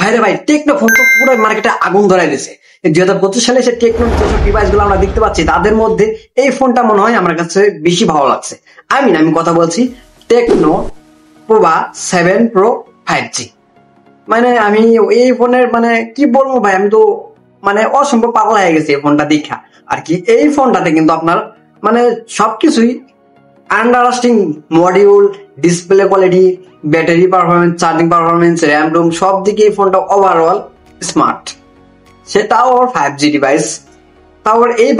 ভাইরে ভাই, techno phone তো পুরো মার্কেটে আগুন ধরাই দিয়েছে। 2025 সালে এসে টেকনো যেসব ডিভাইস গুলো আমরা দেখতে পাচ্ছি, তাদের মধ্যে এই ফোনটা মনে হয় আমার কাছে বেশি ভালো লাগছে। আমি কথা বলছি টেকনো পোভা 7 প্রো 5G। মানে আমি এই ফোনের মানে কি বলবো ভাই, আমি তো মানে অসম্ভব পাগল হয়ে গেছে এই ফোনটা দেখা। আর কি এই ফোনটাতে কিন্তু আপনার মানে সবকিছুই আন্ডারস্টিং, module, display quality, battery performance, charging performance, RAM ROM সব দিকে এই ফোনটা ওভারঅল স্মার্ট। সেটাও 5G ডিভাইস। তারপর এই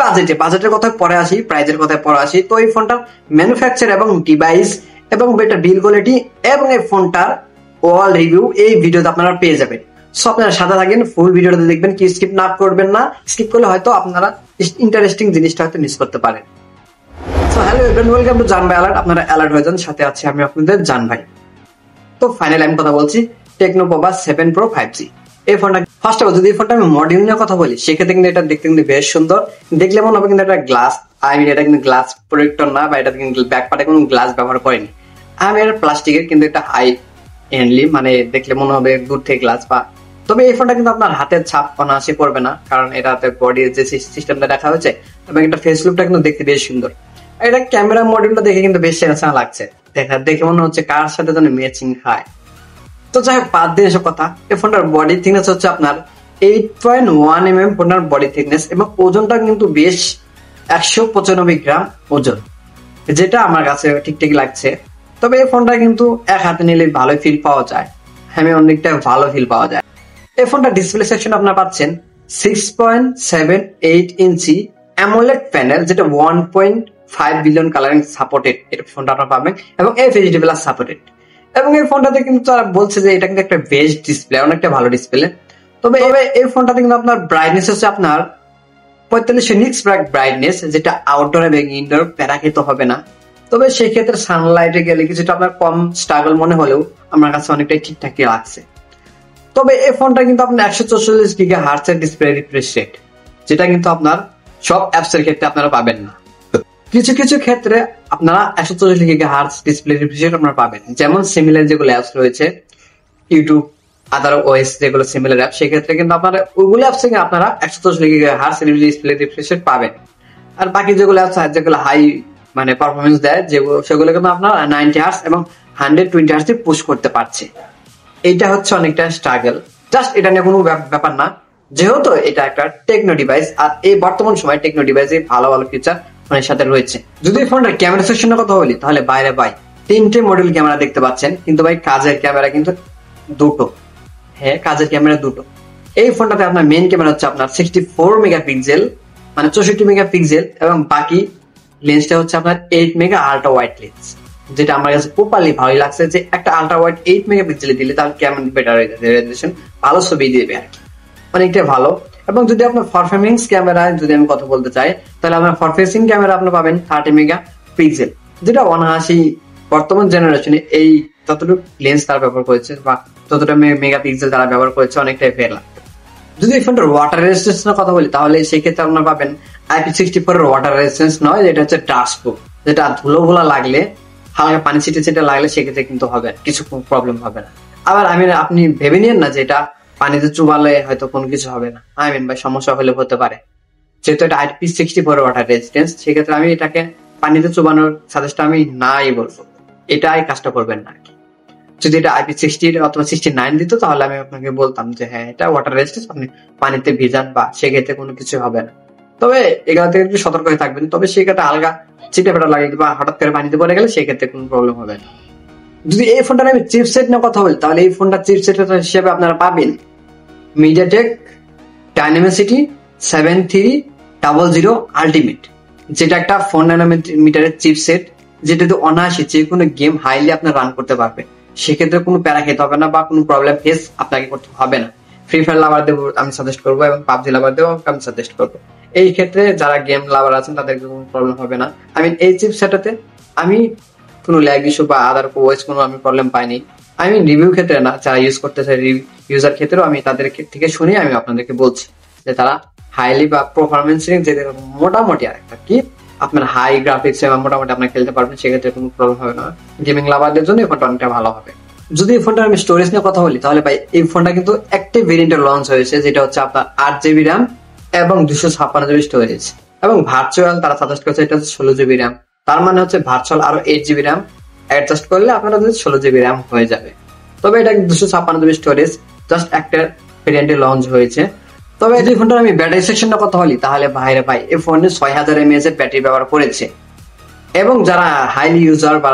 বাজেটের কথায় পরে আসি, প্রাইজের কথায় পরে আসি। তো এই ফোনটার ম্যানুফ্যাকচার এবং ডিভাইস এবং এটা বিল কোয়ালিটি এবং এই ফোনটার ওভারঅল রিভিউ এই ভিডিওতে আপনারা পেয়ে যাবেন। সো আপনারা সাথে থাকেন, ফুল ভিডিওটা দেখবেন, কি স্কিপ না করবেন না। স্কিপ করলে হয়তো আপনারা ইন্টারেস্টিং জিনিসটা হয়তো মিস করতে পারেন। So hello everyone, welcome to জান ভাই অ্যালার্ট। আপনারা অ্যালার্ট হয়ে যান, সাথে আছি আমি আপনাদের জান ভাই। তো ফাইনালি আমি কথা বলছি টেকনো পোভা 7 প্রো 5G। এই ফোনটা ফার্স্ট অফ অল যদি এই ফোনটা আমি মডিউল নিয়ে কথা বলি, সেক্ষেত্রে কিন্তু এটা দেখতে কিন্তু বেশ সুন্দর। দেখলে মনে হবে কিন্তু এটা গ্লাস, এটা কিন্তু গ্লাস প্রোটেক্টর না, বা এটা কিন্তু ব্যাক পার্টে কোনো গ্লাস ব্যবহার করেনি। এটা প্লাস্টিকের, কিন্তু এটা হাই এন্ডলি, মানে দেখলে মনে হবে দূর থেকে গ্লাস। বা তবে এই ফোনটা কিন্তু আপনার হাতের ছাপ অনায়াসে পড়বে না, কারণ এটাতে বডির যে সিস্টেমটা দেখা হয়েছে এবং এটা ফেস লুকটা কিন্তু দেখতে বেশ সুন্দর। এটা ক্যামেরা মডিউলটা দেখে কিন্তু বেশ চেনা লাগছে, দেখে মনে হচ্ছে কার সাথে যেন ম্যাচিং হয়। তো যাই হোক, বাদ দিয়ে এসব কথা, এই ফোনটার বডি থিকনেস হচ্ছে আপনার 8.1 mm ফোনটার বডি থিকনেস, এবং ওজনটা কিন্তু বেশ 195 গ্রাম ওজন, যেটা আমার কাছে ঠিকঠাক লাগছে। তবে এই ফোনটা কিন্তু এক হাতে নিলে ভালো ফিল পাওয়া যায়, অনেকটা ভালো ফিল পাওয়া যায়। এই ফোনটা ডিসপ্লে সেকশন আপনারা পাচ্ছেন 6.78 ইঞ্চি অ্যামোলেড প্যানেল, যেটা 1.5 বিলিয়ন কালারিং সাপোর্টেড। এই ফোনটা আপনারা পাবেন এবং FHD+ সাপোর্টেড। এবং এই ফোনটাতে কিন্তু তারা বলছে যে এটা কিন্তু একটা বেস্ট ডিসপ্লে, অনেকটা ভালো ডিসপ্লে। তবে এই ফোনটাতে কিন্তু আপনার ব্রাইটনেস হচ্ছে আপনার 45 নিটস ব্রাইটনেস, যেটা আউটডোর এবং ইনডোর প্যারা খেতে হবে না। তবে সেই ক্ষেত্রে সানলাইটে গেলে কিছুটা আপনার কম স্ট্রাগল মনে হলেও আমার কাছে অনেকটাই ঠিকঠাকই লাগছে। তবে এই ফোনটা কিন্তু আপনার 144 GHz এর ডিসপ্লে রিফ্রেশ রেট, যেটা কিন্তু আপনার সব অ্যাপস এর ক্ষেত্রে আপনারা পাবেন না। কিছু কিছু ক্ষেত্রে আপনারা 144 GHz ডিসপ্লে রিফ্রেশ রেট আপনারা পাবেন, যেমন সিমিলার যেগুলো অ্যাপস রয়েছে, ইউটিউব, আদার ওএস যেগুলো সিমিলার অ্যাপ, সেক্ষেত্রে কিন্তু আপনারা ওইগুলো অ্যাপস থেকে আপনারা 144 GHz ডিসপ্লে রিফ্রেশ রেট পাবেন। আর বাকি যেগুলো অ্যাপস যেগুলো হাই মানে পারফরমেন্স দেয়, সেগুলো কিন্তু আপনার 90 Hz এবং 120 Hz পুশ করতে পারছে। এইটা হচ্ছে অনেকটা স্ট্রাগল, জাস্ট এটা নিয়ে কোনো ব্যাপার না, যেহেতু এটা একটা টেকনো ডিভাইস। আর এই বর্তমান সময় টেকনো ডিভাইসে ভালো ভালো ফিচার ফোনের সাথে রয়েছে। যদি ফোনটার ক্যামেরা সেকশনের কথা বলি, তাহলে বাইরে ভাই 3টে মডেল ক্যামেরা দেখতে পাচ্ছেন, কিন্তু ভাই কাজের ক্যামেরা কিন্তু দুটো। হ্যাঁ, কাজের ক্যামেরা দুটো। এই ফোনটাতে আপনার মেইন ক্যামেরা হচ্ছে আপনার 64 মেগাপিক্সেল, মানে 64 মেগাপিক্সেল, এবং বাকি লেন্সটা হচ্ছে আপনার 8 মেগা আল্ট্রা ওয়াইড লেন্স, যেটা আমার কাছে প্রপারলি ভালোই লাগছে। যে একটা আল্ট্রা ওয়াইড 8 মেগাপিক্সেলে দিলে তাহলে কেমন বেটার হয়ে যাবে, রেজোলিউশন ভালো ছবি দেবে আর কি, অনেকটা ভালো। এবং যদি আপনার পারফরমেন্স ক্যামেরায় যদি আমি কথা বলতে চাই, তাহলে আপনার ফরফেসিং ক্যামেরা আপনি পাবেন 30 মেগাপিক্সেল, যেটা অনায়াসই বর্তমান জেনারেশনে এই ততটুকু লেন্স তারা ব্যবহার করেছে বা ততটা মেগাপিক্সেল তারা ব্যবহার করেছে, অনেকটাই ফের লাগবে। যদি এই ফোনটার ওয়াটার রেজিস্ট্যান্সের কথা বলি, তাহলে সেই ক্ষেত্রে আপনারা পাবেন IP64 এর ওয়াটার রেজিস্ট্যান্স নয়, যেটা হচ্ছে ডাস্ট প্রুফ, যেটা ধুলো লাগলে, হালকা পানি ছিটে লাগলে সেক্ষেত্রে কিন্তু হবে কিছু প্রবলেম হবে না। আবার আপনি ভেবে নিন না যে এটা পানিতে চুবালে হয়তো কোনো কিছু হবে না, ভাই সমস্যা হলে হতে পারে। যেহেতু এটা IP64 ওয়াটার রেজিস্ট্যান্স, সেক্ষেত্রে আমি এটাকে পানিতে চুবানোর সাজেস্ট আমি নাই বলবো, এটাই কাজটা করবেন না আর কি। যদি এটা IP60 অথবা 69 দিত, তাহলে আমি আপনাকে বলতাম যে হ্যাঁ এটা ওয়াটার রেজিস্ট্যান্স, আপনি পানিতে ভিজান বা সেক্ষেত্রে কোনো কিছু হবে না। তবে এগুলো থেকে একটু সতর্ক হয়ে থাকবেন। তবে সেক্ষেত্রে আলগা ছিটে ফেটা লাগে বা হঠাৎ করে পানিতে পড়ে গেলে সেক্ষেত্রে কোনো প্রবলেম হবে না। যদি এই ফোনটার আমি চিপসেট নিয়ে কথা বলি, তাহলে এই ফোনটা চিপসেট হিসেবে আপনারা পাবেন MediaTek Dimensity 7300 আলটিমেট, যেটা একটা 4 ন্যানোমিটারের চিপসেট, যেটাতে অনায়াসে যে কোনো গেম হাইলি আপনার রান করতে পারবে। সেক্ষেত্রে কোনো প্যারা খেতে হবে না বা কোনো প্রবলেম ফেস আপনাকে করতে হবে না। ফ্রি ফায়ার লাভার দেবো আমি সাজেস্ট করবো, এবং পাবজি লাভার দেবো আমি সাজেস্ট করবো। এই ক্ষেত্রে যারা গেম লাভার আছেন তাদেরকে কোনো প্রবলেম হবে না। এই চিপসেটটাতে আমি কোনো ল্যাগ ইস্যু বা আদার ওয়েস কোনো আমি প্রবলেম পাইনি। রিভিউ ক্ষেত্রে না, যারা ইউজ করতে চাই ইউজার ক্ষেত্রেও আমি তাদের থেকে শুনে আমি আপনাদেরকে বলছি যে তারা হাইলি বা পারফরমেন্স যে মোটামুটি আরেকটা কি আপনার হাই গ্রাফিক্স এবং মোটামুটি আপনার খেলতে পারবেন, সেক্ষেত্রে কোনো প্রবলেম হবে না। গেমিং লাভারদের জন্য এই ফোনটা অনেকটা ভালো হবে। যদি এই ফোনটার আমি স্টোরেজ নিয়ে কথা বলি তাহলে ভাই এই ফোনটা কিন্তু একটা ভেরিয়েন্টে লঞ্চ হয়েছে, যেটা হচ্ছে আপনার 8 GB র্যাম এবং 256 GB স্টোরেজ, এবং ভার্চুয়াল তারা সাজেস্ট করেছে এটা হচ্ছে 16 GB র্যাম। তার মানে হচ্ছে ভার্চুয়াল আরো 8 GB র্যাম অ্যাডজাস্ট করলে আপনারা 16 GB র্যাম হয়ে যাবে। তবে এটা 256 GB স্টোরেজ, জাস্ট একটা ভেরিয়েন্টে লঞ্চ হয়েছে। তবে এই ফোনটার আমি ব্যাটারি সেকশনটা কথা বলি তাহলে ভাইরে ভাই এই ফোনে 6000 mAh এর ব্যাটারি ব্যবহার করেছে, এবং যারা হাইলি ইউজার বা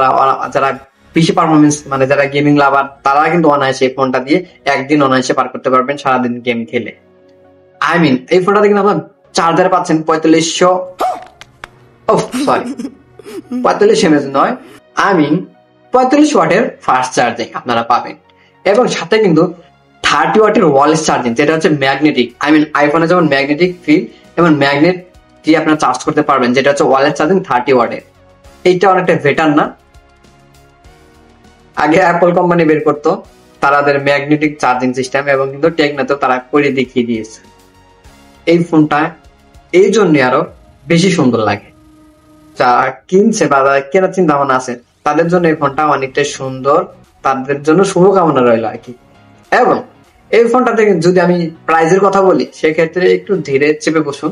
যারা বেশি পারফরমেন্স মানে যারা গেমিং লাভার তারা কিন্তু অনায়াসে এই ফোনটা দিয়ে একদিন অনায়াসে পার করতে পারবেন সারাদিন গেম খেলে। আই মিন এই ফোনটাতে কিন্তু আপনার চার্জার পাচ্ছেন 4500 mAh নয়, আই মিন 45 ওয়াটের ফাস্ট চার্জিং আপনারা পাবেন, এবং সাথে কিন্তু 30 ওয়াটের ওয়ারলেস চার্জিং, যেটা হচ্ছে ম্যাগনেটিক। আই মিন আইফোনে যেমন ম্যাগনেটিক ফিল এবং ম্যাগনেট দিয়ে আপনারা চার্জ করতে পারবেন, যেটা হচ্ছে ওয়ারলেস চার্জিং 30 ওয়াটের। এইটা অনেকটা বেটার না? আগে অ্যাপল কোম্পানি বের করতো তাদের ম্যাগনেটিক চার্জিং সিস্টেম, এবং কিন্তু টেকনোতেও তারা করে দেখিয়ে দিয়েছে। এই ফোনটা এই জন্য আরো বেশি সুন্দর লাগে, যারা কিনছে বা যারা কেনার চিন্তা ভাবনা আছে তাদের জন্য এই ফোনটা অনেকটাই সুন্দর, তাদের জন্য শুভকামনা রইল আর কি। এবং এই ফোনটা থেকে যদি আমি প্রাইজের কথা বলি সেক্ষেত্রে একটু ধীরে চেপে বসুন,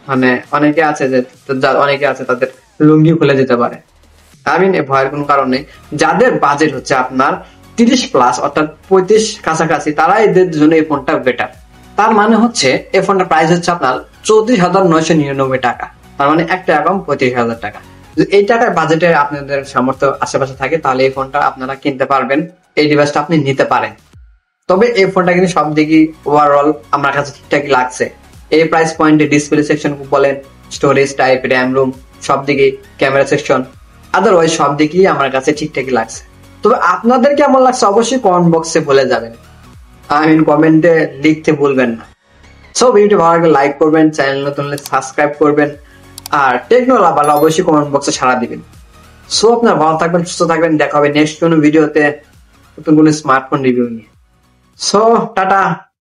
মানে অনেকে আছে তাদের লুঙ্গি খুলে যেতে পারে। আমি ভয়ের কোনো কারণ নেই। যাদের বাজেট হচ্ছে আপনার 30+ অর্থাৎ 35 কাছাকাছি, তারা এদের জন্য এই ফোনটা বেটার। তার মানে হচ্ছে এই ফোনটার প্রাইস হচ্ছে আপনার 34,999 টাকা, তার মানে একটা কম 35,000 টাকা। এই টাকার বাজেটে আপনাদের সামর্থ্য আশেপাশে থাকে তাহলে এই ফোনটা আপনারা কিনতে পারবেন, এই ডিভাইসটা আপনি নিতে পারেন। তবে এই ফোনটা কিন্তু সব দিকে ওভারঅল আমার কাছে ঠিকঠাকই লাগছে। এই প্রাইস পয়েন্টে ডিসপ্লে সেকশন বলেন, স্টোরেজ টাইপ, র্যাম রুম, সব দিকে ক্যামেরা সেকশন, আদারওয়াইজ সব দিকেই আমার কাছে ঠিকঠাকই লাগছে। তবে আপনাদের কেমন লাগছে অবশ্যই কমেন্ট বক্সে বলে যাবেন, আই মিন কমেন্টে লিখতে ভুলবেন না। সো ভিডিওটি ভালো লাগলে লাইক করবেন, চ্যানেল নতুন হলে সাবস্ক্রাইব করবেন, আর টেকনো লাভার অবশ্যই কমেন্ট বক্সে সাড়া দিবেন। সো আপনারা ভালো থাকবেন, সুস্থ থাকবেন, দেখা হবে নেক্সট কোনো ভিডিওতে নতুন কোনো স্মার্টফোন রিভিউ নিয়ে। So tata.